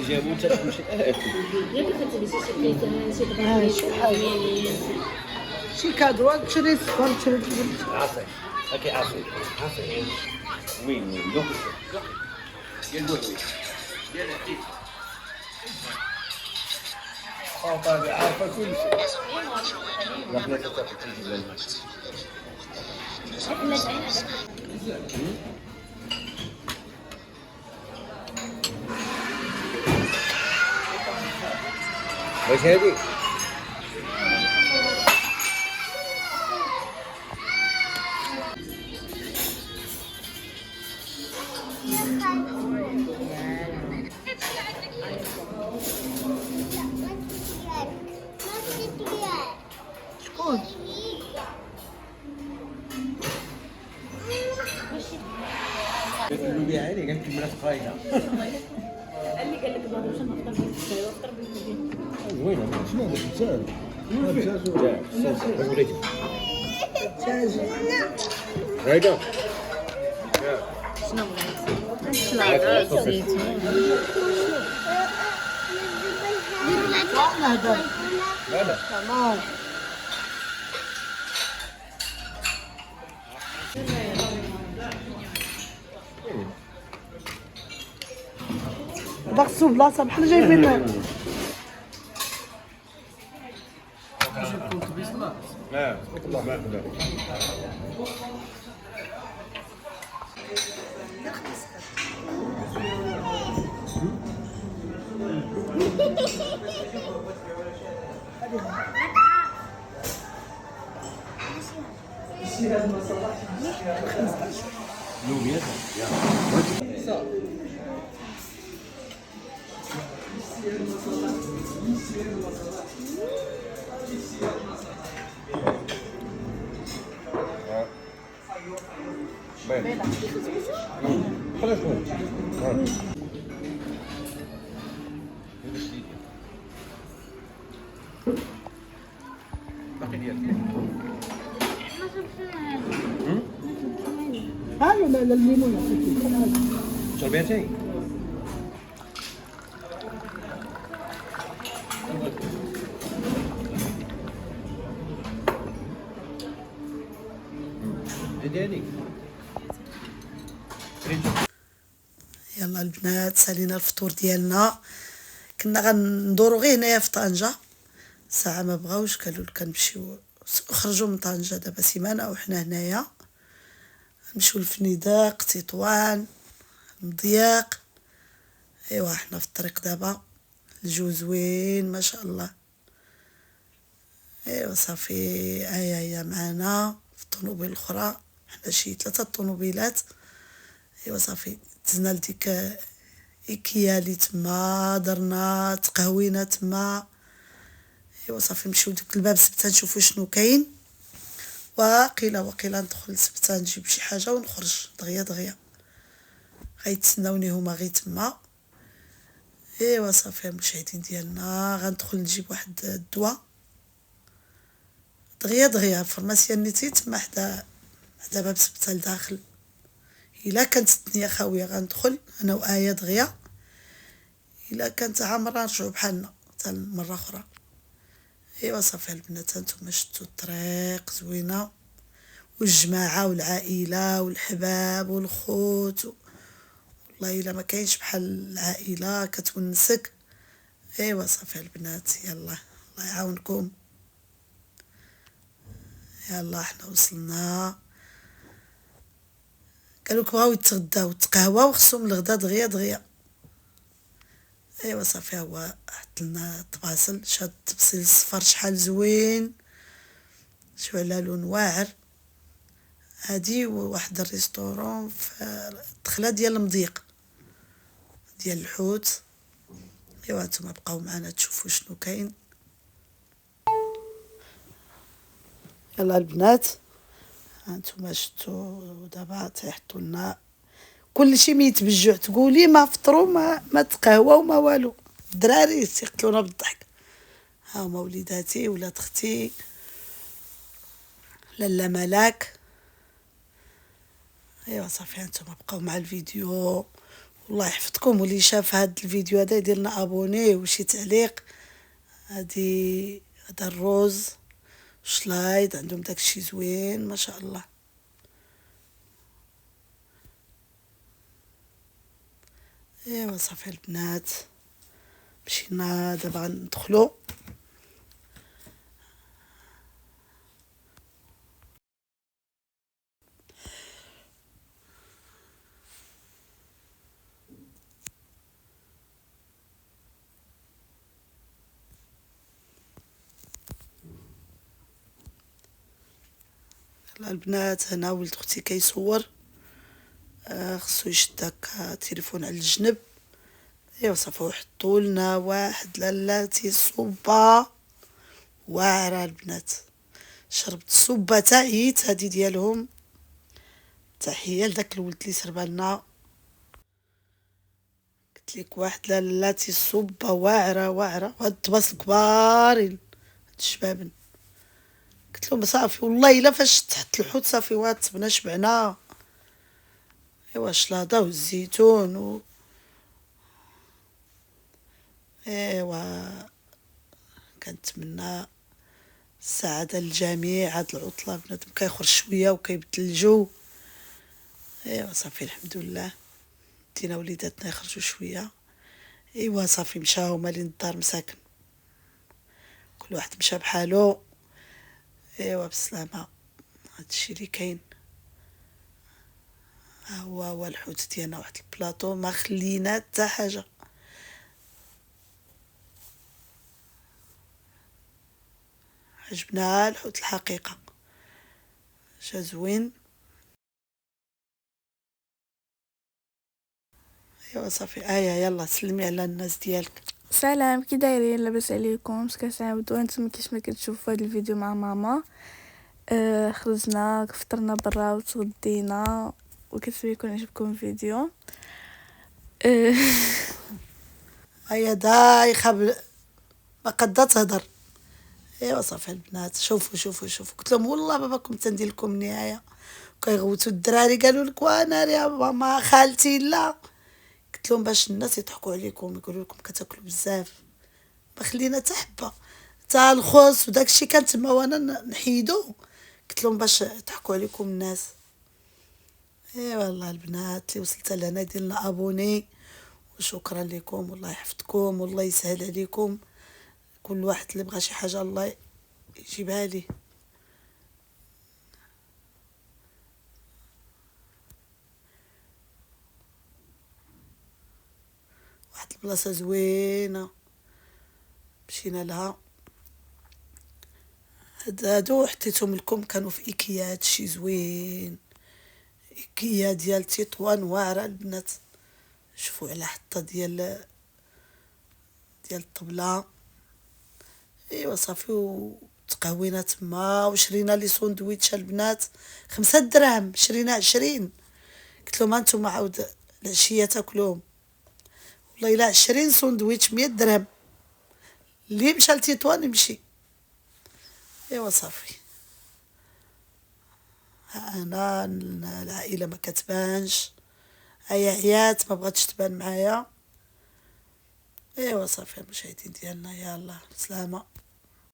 جابوا انت تمشي ياك كتبي شي كيسه شي شي كادو تشري الصفر تشري عصير هاكي عصير وين دوك يقول وين طبعا عارفه كل شيء نحن كتاخذ تجي لنا واش هادي شكون اللي عليه قالت لي مرات قايده اللي قال لك بابا واش نفطر بالكسير وفطر بالكسير زوينه شنو هذا الدجاج؟ هيدا شنو بغيت هذا تمام هذا خصو بلاصه بحال جايبين لا والله ما اقدر لوبيا بيض خلاص باقي ديالك هاي لا الليمون شربيتي هداني يلا البنات سالينا الفطور ديالنا. كنا غندورو غير هنايا في طنجة، ساعة ما بغاوش قالوا لك كنمشيو خرجوا من طنجة دابا سيمانة وحنا هنايا نمشيو لفنيدق تطوان مضياق. ايوا حنا في الطريق دابا الجو زوين ما شاء الله. ايوا صافي هيا معانا في الطوموبيل الاخرى، حنا شي 3 طوموبيلات. ايوا صافي دزنا لديك ايكيا اللي تما درنا تقهوينا تما. ايوا صافي نمشيو لديك الباب سبته نشوفو شنو كاين، وقيله ندخل سبته نجيب شي حاجه ونخرج دغيا غيتسناوني هما غير تما. ايوا صافي المشاهدين ديالنا غندخل نجيب واحد الدواء دغيا الفارماسيا نيتي تما حدا باب سبته لداخل. الا كانت الدنيا خاويه غندخل انا وآية دغيا، الا كانت عامره نرجعو بحالنا حتى مره اخرى. ايوا صافي البنات هانتوما شفتوا الطريق زوينه والجماعه والعائله والحباب والخوت والله الا ما كاينش بحال العائله كتونسك. ايوا صافي البنات يلا الله يعاونكم. يلا حنا وصلنا، قالوا لك بغاو يتغداو وتقهواو خصهم الغدا دغيا. ايوا صافي هو حط لنا الطباسل، شاد التبسيل الصفر شحال زوين شو على لون واعر. هادي واحد الريستورون في الدخله ديال المضيق ديال الحوت. ايوا نتوما بقاو معنا تشوفوا شنو كاين. يلا البنات هانتوما شفتوا دابا تيحطوا لنا كلشي ميت بالجوع، تقولي ما فطروا ما تقهواو ما والو. الدراري تيقتلونا بالضحك. ها هما وليداتي ولاد اختي لاله ملاك. ايوا صافي هانتوما بقاو مع الفيديو والله يحفظكم. واللي شاف هذا الفيديو هذا يدير لنا ابوني وشي تعليق. هذا الروز شلايد عندهم داكشي زوين ما شاء الله. ايوا صافي البنات، مشينا دابا غندخلو. يلا البنات، هنا ولد اختي كيصور. خصو يشد هكا التليفون على الجنب. ايوا صافي، وحطوا لنا واحد لالاتي صوبه واعره البنات. شربت صوبه تعيت هادي ديالهم. تحيه لداك الولد اللي سربها لنا. قلت لك واحد لالاتي صوبه واعره واعره، وهاد الطباس الكبارين هاد الشبابن. قلت لهم صافي والله الا فاش تحت الحوت صافي واتبنا شبعنا. ايوا الشلاضه والزيتون ايوا كنتمنى السعاده للجميع. هاد العطله بنادم كيخرج شويه وكيبدل الجو. ايوا صافي الحمد لله، دينا وليداتنا يخرجوا شويه. ايوا صافي مشاو مالين الدار مساكن، كل واحد مشى بحالو. ايوا بسلامه، هادشي اللي كاين. ها هو الحوت ديالنا، واحد البلاطو ما خلينا حتى حاجه. عجبنا الحوت الحقيقه، جا زوين. ايوا صافي يلا سلمي على الناس ديالك. سلام، كي دايرين؟ لاباس عليكم؟ كتعاودوا انتم كيف ما كتشوفوا هذا الفيديو مع ماما. خرجنا فطرنا برا وتغدينا، وكتبي يكون عجبكم الفيديو. دايخه ما قدا تهضر. ايوا صافي البنات، شوفوا قلت لهم والله باباكم تندير لكم النهايه. كيغوتوا الدراري قالوا لك وانا يا ماما خالتي لا. قلت لهم باش الناس يضحكوا عليكم يقولوا لكم كتاكلوا بزاف، ما خلينا حتى حبه. حتى الخوص وداك الشيء كان تما وانا نحيدو. قلت لهم باش يضحكوا عليكم الناس. والله البنات اللي وصلت لهنا دير لنا ابوني، وشكرا لكم. والله يحفظكم والله يسهل عليكم. كل واحد اللي بغى شي حاجه الله يجيبها لي. واحد البلاصه زوينه مشينا لها. هادو حطيتهم لكم، كانوا في ايكيا. هادشي زوين، ايكيا ديال تطوان واعره البنات. شوفوا على حطه ديال الطبله. ايوا صافي، وتقهوينا تما وشرينا لي سندويتش البنات 5 دراهم، شرينا 20. قلت لهم هانتوما عاود العشيه تاكلوهم. والله الا 20 سندويتش 100 درهم. اللي مشى لتطوان يمشي. ايوا صافي، انا العائله ما كتبانش، عيات ما بغاتش تبان معايا. ايوا صافي المشاهدين ديالنا، يلا سلامه.